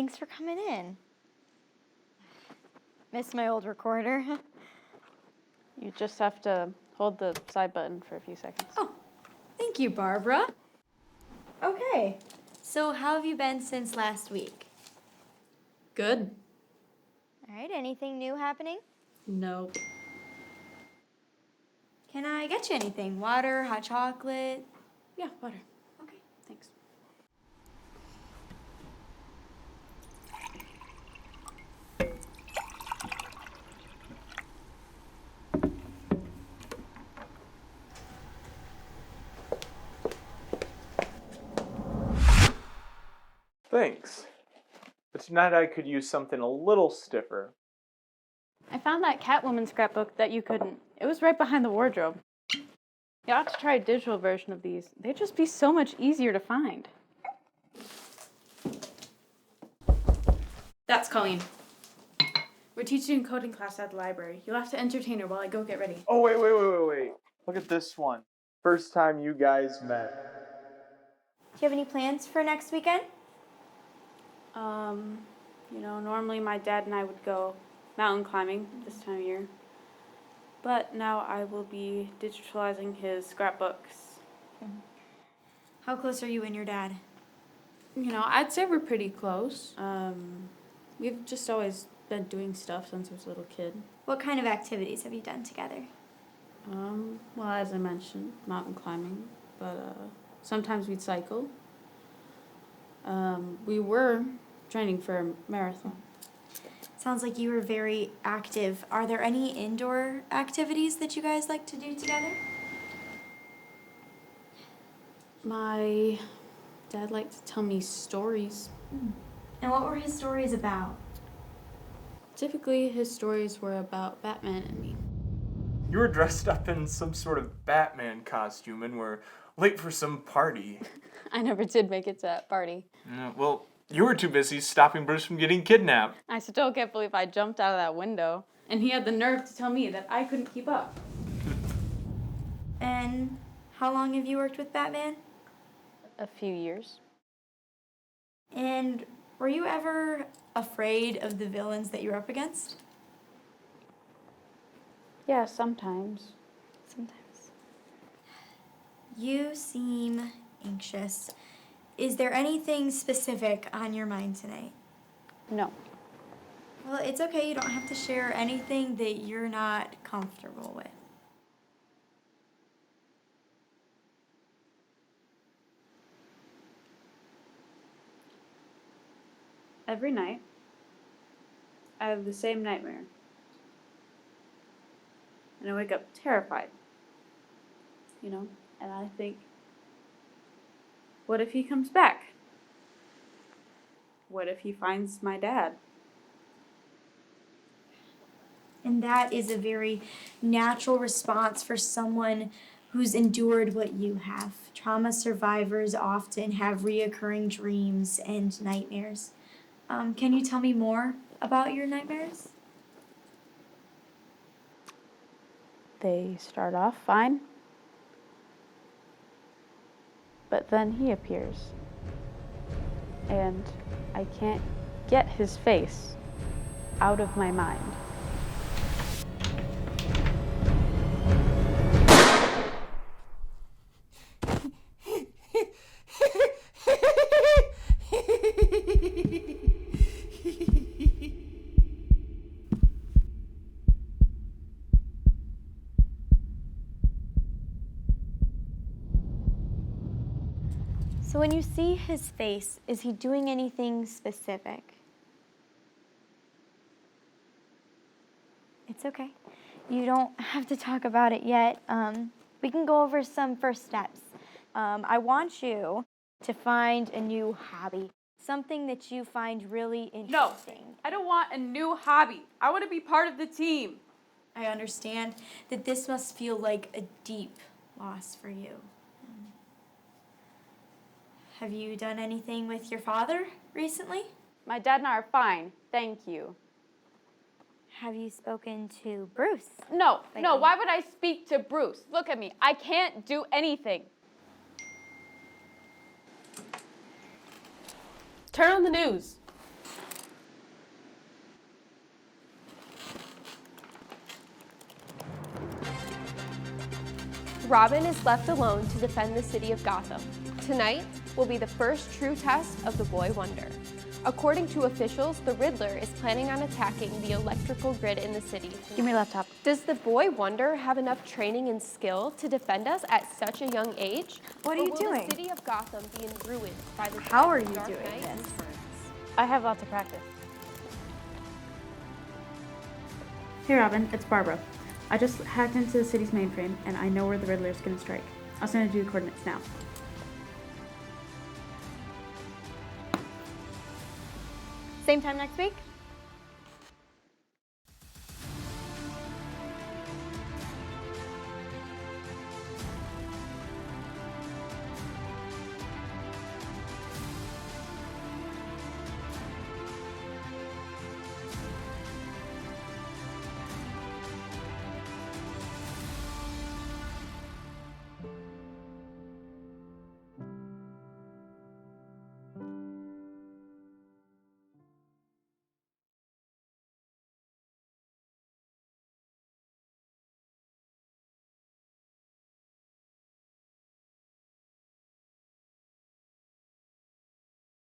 thanks for coming in. Miss my old recorder. You just have to hold the side button for a few seconds. Oh, thank you, Barbara. Okay, so how have you been since last week? Good. All right, anything new happening? Nope. Can I get you anything? Water, hot chocolate? Yeah, water. Okay. Thanks. Thanks. But tonight I could use something a little stiffer. I found that Catwoman scrapbook that you couldn't. It was right behind the wardrobe. You ought to try a digital version of these. They'd just be so much easier to find. That's Colleen. We're teaching coding class at the library. You'll have to entertain her while I go get ready. Oh, wait. Look at this one. First time you guys met. Do you have any plans for next weekend? Normally my dad and I would go mountain climbing this time of year. But now I will be digitalizing his scrapbooks. How close are you and your dad? I'd say we're pretty close. We've just always been doing stuff since I was a little kid. What kind of activities have you done together? Well, as I mentioned, mountain climbing, but sometimes we'd cycle. We were training for a marathon. Sounds like you were very active. Are there any indoor activities that you guys like to do together? My dad liked to tell me stories. And what were his stories about? Typically, his stories were about Batman and me. You were dressed up in some sort of Batman costume and were late for some party. I never did make it to that party. Well, you were too busy stopping Bruce from getting kidnapped. I still can't believe I jumped out of that window. And he had the nerve to tell me that I couldn't keep up. And how long have you worked with Batman? A few years. And were you ever afraid of the villains that you're up against? Yeah, sometimes. Sometimes. You seem anxious. Is there anything specific on your mind tonight? No. Well, it's okay. You don't have to share anything that you're not comfortable with. Every night, I have the same nightmare. And I wake up terrified. And I think, what if he comes back? What if he finds my dad? And that is a very natural response for someone who's endured what you have. Trauma survivors often have reoccurring dreams and nightmares. Can you tell me more about your nightmares? They start off fine. But then he appears. And I can't get his face out of my mind. So when you see his face, is he doing anything specific? It's okay. You don't have to talk about it yet. We can go over some first steps. I want you to find a new hobby, something that you find really interesting. I don't want a new hobby. I want to be part of the team. I understand that this must feel like a deep loss for you. Have you done anything with your father recently? My dad and I are fine, thank you. Have you spoken to Bruce? No, why would I speak to Bruce? Look at me, I can't do anything. Turn on the news. Robin is left alone to defend the city of Gotham. Tonight will be the first true test of the Boy Wonder. According to officials, the Riddler is planning on attacking the electrical grid in the city. Give me your laptop. Does the Boy Wonder have enough training and skill to defend us at such a young age? What are you Or will doing? the city of Gotham be ruined by the How are threat of you Dark doing Knight this? returns? I have lots of practice. Hey Robin, it's Barbara. I just hacked into the city's mainframe and I know where the Riddler is going to strike. I'll send you the coordinates now. Same time next week?